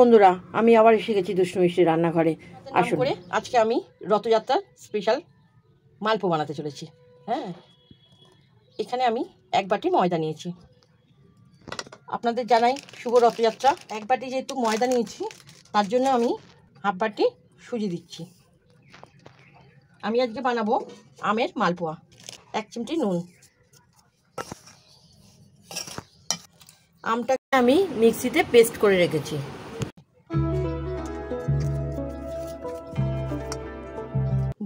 বন্ধুরা, আমি আবার এসে গেছি দুষ্টু মিষ্টি রান্নাঘরে। আসুন করে আজকে আমি রথযাত্রার স্পেশাল মালপো বানাতে চলেছি। হ্যাঁ, এখানে আমি 1 বাটি ময়দা নিয়েছি। আপনাদের জানাই শুভ রথযাত্রা। 1 বাটি যেহেতু ময়দা নিয়েছি, তার জন্য আমি হাফ বাটি সুজি দিচ্ছি। আমি আজকে বানাবো আমের মালপোয়া। 1 চিমটি নুন। আমটাকে আমি মিক্সিতে পেস্ট করে রেখেছি।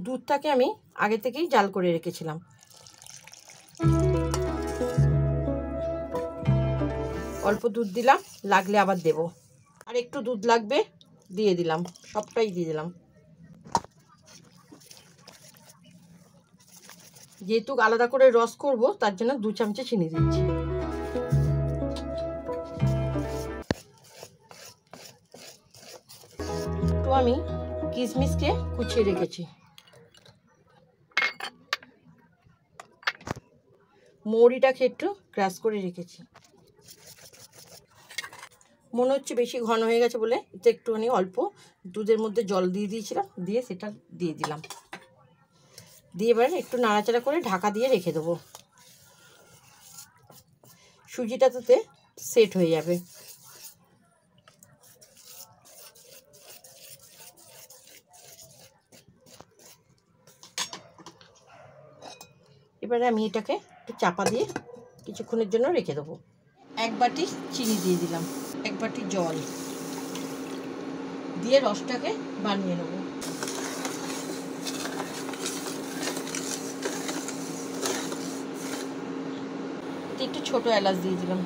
দুধটাকে আমি আগে থেকেই জাল করে রেখেছিলাম। অল্প দুধ দিলাম, লাগলে আবার দেব। আর একটু দুধ লাগবে, দিয়ে দিলাম, সবটাই দিয়ে দিলাম। যেহেতু আলাদা করে রস করব, তার জন্য 2 চামচে চিনি দিচ্ছি। তো আমি কিশমিশকে কুচিয়ে রেখেছি। মৌরিটাকে একটু ক্রাশ করে রেখেছি। মনে হচ্ছে বেশি ঘন হয়ে গেছে বলে এটা একটুখানি অল্প দুধের মধ্যে জল দিয়ে দিয়েছিলাম, দিয়ে সেটা দিয়ে দিলাম। দিয়ে এবার একটু নাড়াচাড়া করে ঢাকা দিয়ে রেখে দেবো। সুজিটা তাতে সেট হয়ে যাবে। এবারে আমি এটাকে একটু চাপা দিয়ে কিছুক্ষণের জন্য রেখে দেবো। 1 বাটি চিনি দিয়ে দিলাম, 1 বাটি জল দিয়ে রসটাকে বানিয়ে নেব। একটু ছোট এলাচ দিয়ে দিলাম।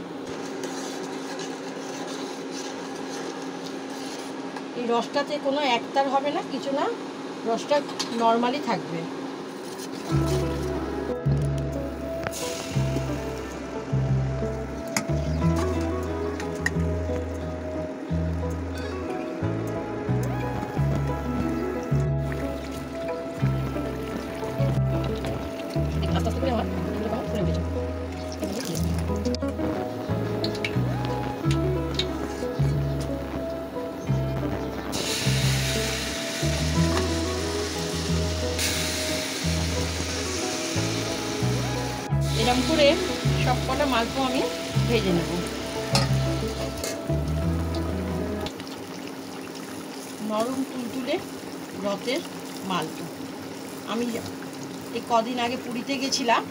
এই রসটাতে কোনো একতার হবে না, কিছু না, রসটা নর্মালি থাকবে। এরকম করে সব কটা মালপো আমি ভেজে নেব। নরম তুলতুলে রথের মালপো। আমি এই কদিন আগে পুরীতে গেছিলাম,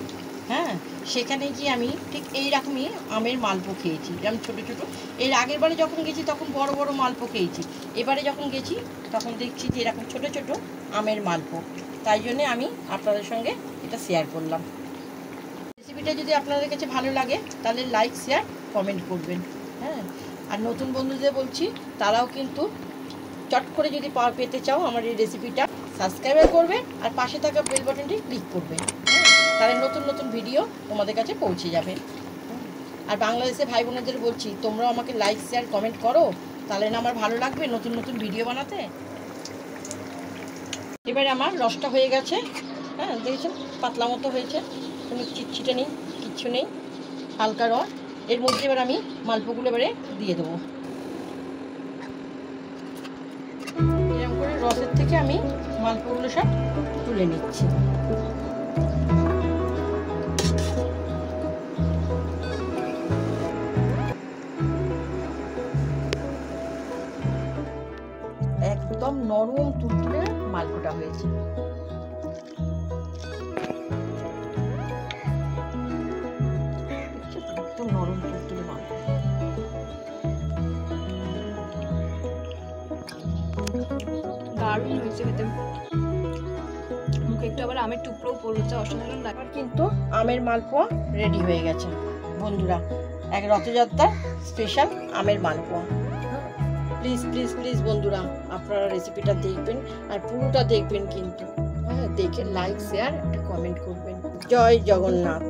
হ্যাঁ, সেখানে গিয়ে আমি ঠিক এইরকমই আমের মালপো খেয়েছি, যেমন ছোটো ছোটো। এর আগের বারে যখন গেছি তখন বড় বড় মালপো খেয়েছি, এবারে যখন গেছি তখন দেখছি যে এরকম ছোটো ছোটো আমের মালপো। তাই জন্যে আমি আপনাদের সঙ্গে এটা শেয়ার করলাম। রেসিপিটা যদি আপনাদের কাছে ভালো লাগে তাহলে লাইক, শেয়ার, কমেন্ট করবেন। হ্যাঁ, আর নতুন বন্ধুদের বলছি, তারাও কিন্তু চট করে যদি পেতে চাও আমার এই রেসিপিটা, সাবস্ক্রাইব করবে আর পাশে থাকা বেল বাটনটি ক্লিক করবে। তাহলে নতুন নতুন ভিডিও তোমাদের কাছে পৌঁছে যাবে। আর বাংলাদেশের ভাই বোনেদের বলছি, তোমরাও আমাকে লাইক, শেয়ার, কমেন্ট করো, তাহলে না আমার ভালো লাগবে নতুন নতুন ভিডিও বানাতে। এবারে আমার রসটা হয়ে গেছে। হ্যাঁ, দেখেছেন পাতলা মতো হয়েছে, কোনো চিটচিটে নেই, কিচ্ছু নেই, হালকা রস। এর মধ্যে এবার আমি মালপোগুলো এবারে দিয়ে দেবো। এরকম করে রসের থেকে আমি মালপোগুলো সব তুলে নিচ্ছি। একদম নরম তুলতুলে মালপোটা হয়েছে। একদম নরম তুলতুলে মালপো। দারুণ হয়েছে খেতে। মুখে একটু আবার আমের টুকরোও পড়েছে, অসাধারণ লাগে। কিন্তু আমের মালপোয়া রেডি হয়ে গেছে বন্ধুরা, এক রথযাত্রার স্পেশাল আমের মালপোয়া। প্লিজ প্লিজ প্লিজ বন্ধুরা, আপনারা রেসিপিটা দেখবেন আর পুরোটা দেখবেন কিন্তু। হ্যাঁ, দেখে লাইক, শেয়ার, একটা কমেন্ট করবেন। জয় জগন্নাথ।